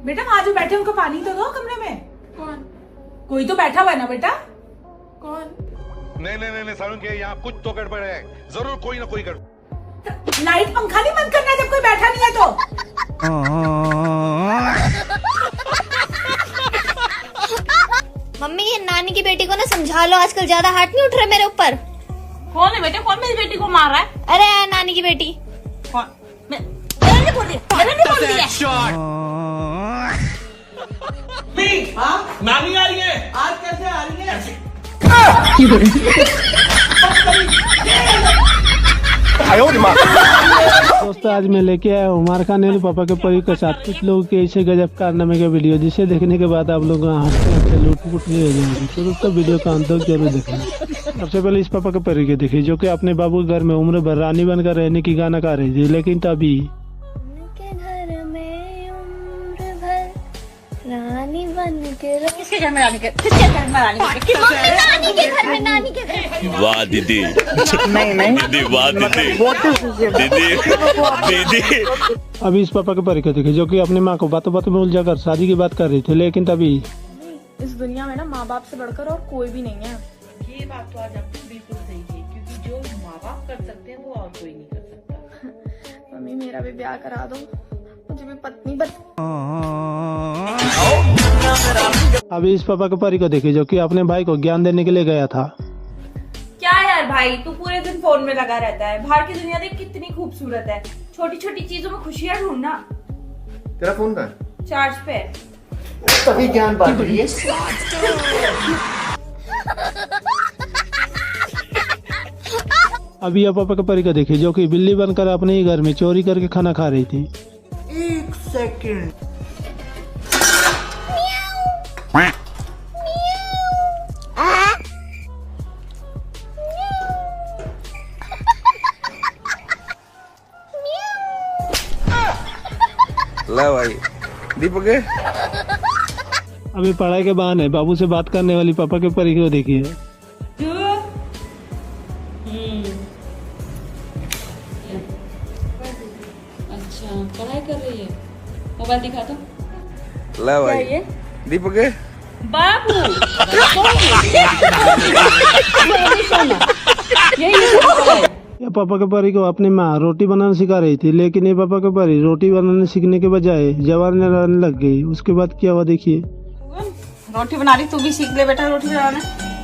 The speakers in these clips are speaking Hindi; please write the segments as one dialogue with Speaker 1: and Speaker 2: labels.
Speaker 1: बेटा वहाँ जो बैठे उनको पानी तो दो कमरे में।
Speaker 2: कौन?
Speaker 1: कोई तो बैठा हुआ है ना बेटा।
Speaker 2: कौन?
Speaker 3: नहीं सारुण के यहाँ कुछ तो गड़बड़ है, जरूर कोई ना कोई गड़बड़।
Speaker 1: लाइट पंखा नहीं बंद करना जब कोई बैठा नहीं है तो।
Speaker 4: मम्मी ये नानी की बेटी को ना समझा लो, आजकल ज्यादा हाथ नहीं उठ रहे मेरे ऊपर।
Speaker 2: कौन है बेटे? कौन मेरी बेटी को मार रहा है?
Speaker 4: अरे नानी की बेटी।
Speaker 2: कौन? मैंने नहीं बोल दिया, मैंने नहीं बोल दिया।
Speaker 5: नानी आ रही है।
Speaker 6: आज कैसे आ रही है?
Speaker 7: दोस्तों आज मैं लेके आया हूँ उमर खान नेहरू पापा के परी के साथ कुछ लोगों के ऐसे गजब कारनामे का वीडियो, जिसे देखने के बाद आप लोग हंसते लूट नहीं हो जाएंगे। तो दोस्तों वीडियो का अंत तक जरूर देखना। सबसे पहले इस पापा के परी के देखिए जो कि अपने बाबू के घर में उम्र भर रानी बनकर रहने की गाना गा रही थी, लेकिन तभी
Speaker 4: रानी बन के
Speaker 2: किसके घर में रानी के? किसके घर में रानी के?
Speaker 4: नानी के घर में, नानी के घर में।
Speaker 5: वाह दीदी, दीदी वाह दीदी।
Speaker 7: अभी इस पापा के परी के देखिए जो कि अपनी माँ को बातों बातों में उलझाकर शादी की बात कर रही थी, लेकिन तभी
Speaker 8: इस दुनिया में ना माँ बाप से बढ़कर और कोई भी नहीं है।
Speaker 6: ये बात तो आज आपने बिल्कुल सही की, क्योंकि जो माँ बाप कर सकते हैं वो और कोई नहीं कर सकता।
Speaker 8: मम्मी मेरा भी ब्याह करा दो, मुझे भी पत्नी बन।
Speaker 7: अभी इस पापा के परी को देखिए जो कि अपने भाई को ज्ञान देने के लिए गया था।
Speaker 1: क्या यार भाई तू पूरे दिन फोन में लगा रहता है, बाहर की दुनिया देख कितनी खूबसूरत है, छोटी छोटी चीजों में खुशियाँ ढूंढना।
Speaker 3: तेरा फोन कहाँ है?
Speaker 1: चार्ज पे।
Speaker 6: तभी ज्ञान बांट रही है।
Speaker 7: अभी यह पापा के परी को देखिए जो कि बिल्ली बनकर अपने ही घर में चोरी करके खाना खा रही थी।
Speaker 6: 1 सेकंड।
Speaker 5: ला भाई दीपक है।
Speaker 7: अभी पढ़ाई के बहाने बाबू से बात करने वाली पापा के परी को देखिए।
Speaker 2: अच्छा पढ़ाई कर रही है, मोबाइल दिखा दो।
Speaker 5: ला भाई दीपक है।
Speaker 2: बाबू
Speaker 7: यह पापा के परी को अपनी माँ रोटी बनाना सिखा रही थी, लेकिन ये पापा के परी रोटी बनाने सीखने के बजाय जवान रहने लग गई। उसके बाद क्या हुआ देखिए।
Speaker 2: रोटी बना रही, तू भी सीख ले बेटा रोटी बनाना।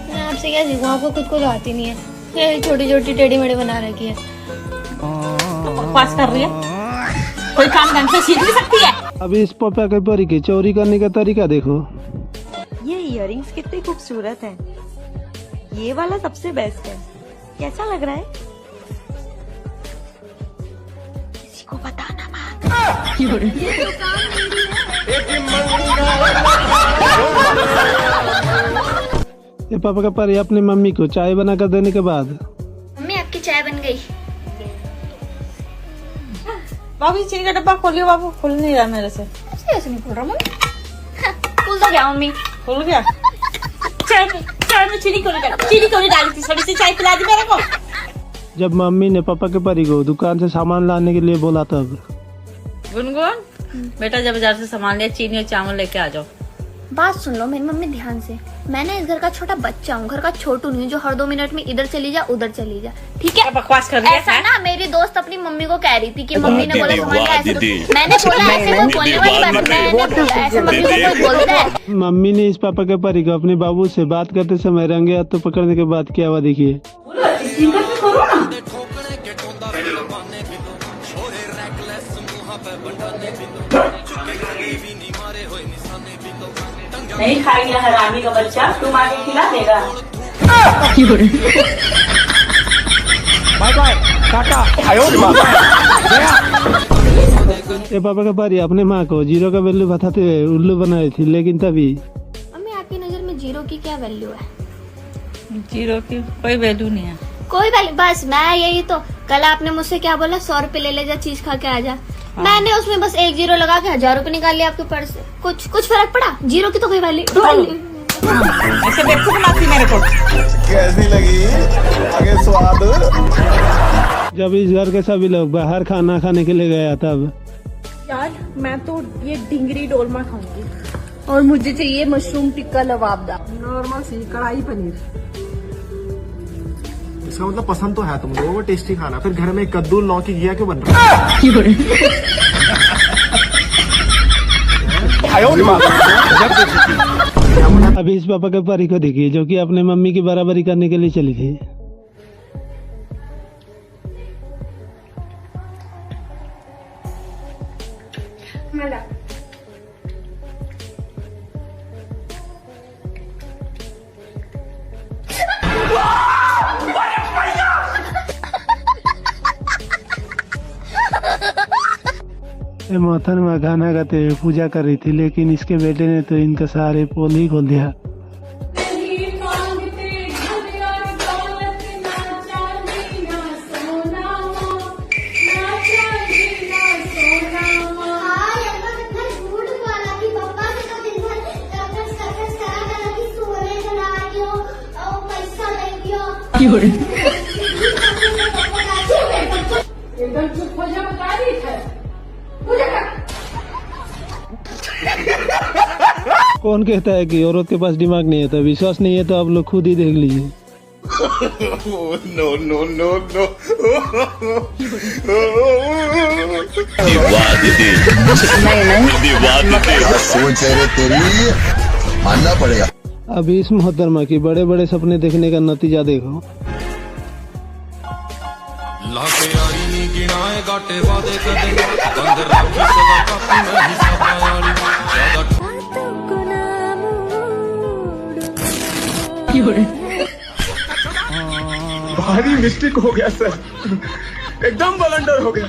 Speaker 4: मैं आपसे क्या सीखूं, आपको खुद को तो आती नहीं है। ये छोटी छोटी टेढ़ी मेढ़ी बना रखी है।
Speaker 2: तो बकवास कर रही है, कोई काम ढंग से सीख नहीं सकती है।
Speaker 7: अभी इस पापा के परी की चोरी करने का तरीका देखो।
Speaker 9: ये इयररिंग्स कितने खूबसूरत हैं। ये वाला सबसे बेस्ट है, कैसा लग रहा है? किसी को बताना मत।
Speaker 7: ये पापा का परी अपनी मम्मी को चाय बना कर देने के बाद
Speaker 4: मम्मी आपकी चाय बन गई।
Speaker 2: बाबू चीनी का डब्बा खोलियो, बाबू खुल नहीं रहा मेरे से।
Speaker 4: ऐसे नहीं खोल रहा मम्मी। खुल तो गया मम्मी।
Speaker 2: खुल गया। चाय में चीनी क्यों नहीं डाली थी? थोड़ी सी चाय पिला दी मेरे को।
Speaker 7: जब मम्मी ने पापा के परी को दुकान से सामान लाने के लिए बोला तब
Speaker 2: गुनगुन बेटा जब बाजार से सामान लिया चीनी और चावल लेके आ जाओ।
Speaker 4: बात सुन लो मेरी मम्मी ध्यान से। मैं ना इस घर का छोटा बच्चा हूँ, घर का छोटू नहीं जो हर 2 मिनट में इधर चली जा उधर चली जा, ठीक है?
Speaker 2: बकवास कर रही है।
Speaker 4: ऐसा ना मेरी दोस्त अपनी मम्मी को कह रही थी कि मम्मी ने बोला सामान
Speaker 5: वाह
Speaker 4: ऐसे
Speaker 5: दीदी।
Speaker 4: तो मैंने बोला ऐसे कोई बोलने वाली बात मैंने बोला ऐसे मम्मी को कोई बोलता है।
Speaker 7: मम्मी ने इस पापा के परी को अपने बाबू से बात करते समय रंगे हाथों पकड़ने के बाद क्या हुआ देखिए।
Speaker 1: नहीं खाएगा हरामी का बच्चा, तुम आगे खिला देगा।
Speaker 5: Bye bye tata.
Speaker 7: ये पापा का परी अपने माँ को जीरो का वैल्यू बताते हुए उल्लू बना रही थी, लेकिन तभी
Speaker 4: मम्मी आपकी नजर में जीरो की क्या वैल्यू है?
Speaker 2: जीरो की कोई वैल्यू नहीं है।
Speaker 4: कोई वैल्यू, बस मैं यही तो कल आपने मुझसे क्या बोला, 100 रुपए ले ले जा चीज खा के आ जा। मैंने उसमें बस 1 जीरो लगा के 1000 रुपए निकाल लिया आपके पर्स से। कुछ फर्क पड़ा? जीरो की तो कोई वैल्यू।
Speaker 2: ऐसे बेवकूफ बनाती मेरे को।
Speaker 3: कैसी लगी आगे स्वाद?
Speaker 7: जब इस घर के सभी लोग बाहर खाना खाने के लिए गया तब
Speaker 8: यार मैं तो ये डिंगरी डोलमा खाऊंगी।
Speaker 2: और मुझे चाहिए मशरूम टिक्का लवाबदार।
Speaker 10: नॉर्मल सी कढ़ाई पनीर। इसका मतलब पसंद तो है तुम लोगों को टेस्टी खाना, फिर घर में कद्दू लौकी घिया क्यों बन रहा है?
Speaker 7: अभी इस पापा के परी को देखिए जो कि अपने मम्मी की बराबरी करने के लिए चली थी। मोहतरमा गाना गाते हुए पूजा कर रही थी, लेकिन इसके बेटे ने तो इनका सारे पोल ही खोल दिया। कौन कहता है कि औरत के पास दिमाग नहीं होता? विश्वास नहीं है तो आप लोग खुद ही देख लीजिए।
Speaker 5: No no no no.
Speaker 3: सोच है तेरी, मानना पड़ेगा।
Speaker 7: अभी इस मोहतरमा की बड़े बड़े सपने देखने का नतीजा देखो।
Speaker 10: भारी मिस्टेक हो गया सर, एकदम ब्लंडर हो गया।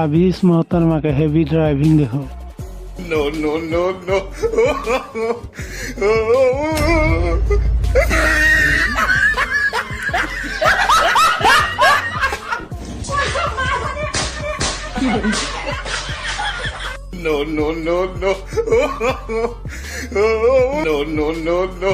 Speaker 7: अभी इस मोहतरमा का हेवी ड्राइविंग देखो।
Speaker 5: No no no no. No no no no. No no no no.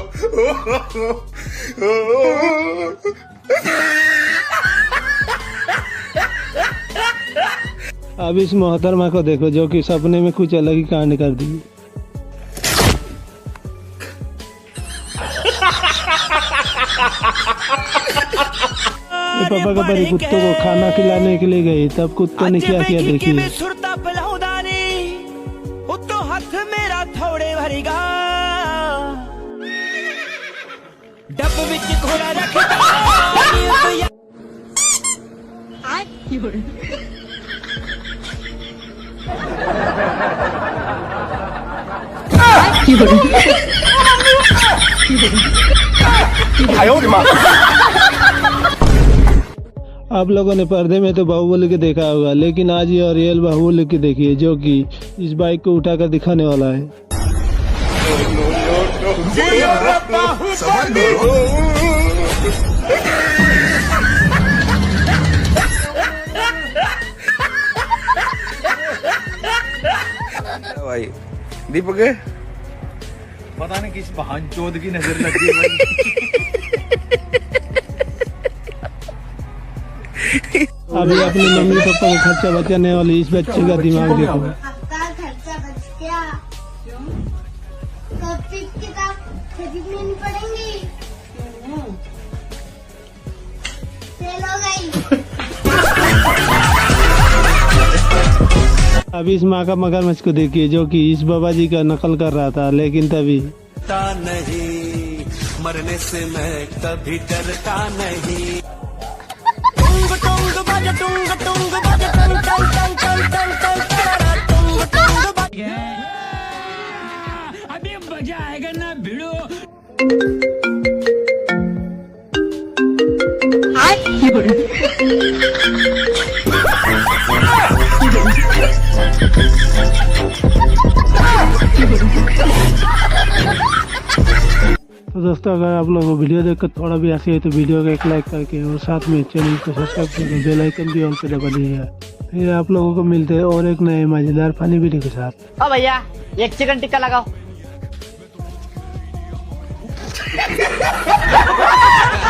Speaker 7: अब इस मोहतरमा को देखो जो कि सपने में कुछ अलग ही कांड कर दी। पापा का परी कुत्तों को खाना खिलाने के लिए गई, तब कुत्तों ने क्या किया देखिए।
Speaker 11: हाथ मेरा थोड़े भरेगा डब विच घोड़ा रखता
Speaker 7: आप लोगों ने पर्दे में तो बाहुबली के देखा होगा, लेकिन आज ये रियल बाहुबली की देखिए जो कि इस बाइक को उठाकर दिखाने वाला है।
Speaker 5: भाई दीपक है?
Speaker 10: पता नहीं किस बहनचोद की नजर लग गई भाई।
Speaker 7: अभी अपनी मम्मी पापा का खर्चा बचाने वाली इस बच्चे का दिमाग देखो।
Speaker 4: आपका खर्चा बच गया। कॉपी किताब खरीदनी नहीं पड़ेंगी। सेल हो गई।
Speaker 7: अभी इस माँ का मगरमच्छ को देखिए जो कि इस बाबा जी का नकल कर रहा था, लेकिन तभी
Speaker 11: नहीं मरने से मैं कभी डरता नहीं। अभी मजा आएगा ना भिड़ो।
Speaker 7: तो दोस्तों अगर आप लोगों को वीडियो देखकर थोड़ा भी हंसी है तो वीडियो को एक लाइक करके और साथ में चैनल को सब्सक्राइब करके बेल आइकन भी ऑन पे दबा दीजिएगा। फिर आप लोगों को मिलते हैं और एक नए मजेदार फनी वीडियो के साथ।
Speaker 11: भैया एक चिकन टिक्का लगाओ।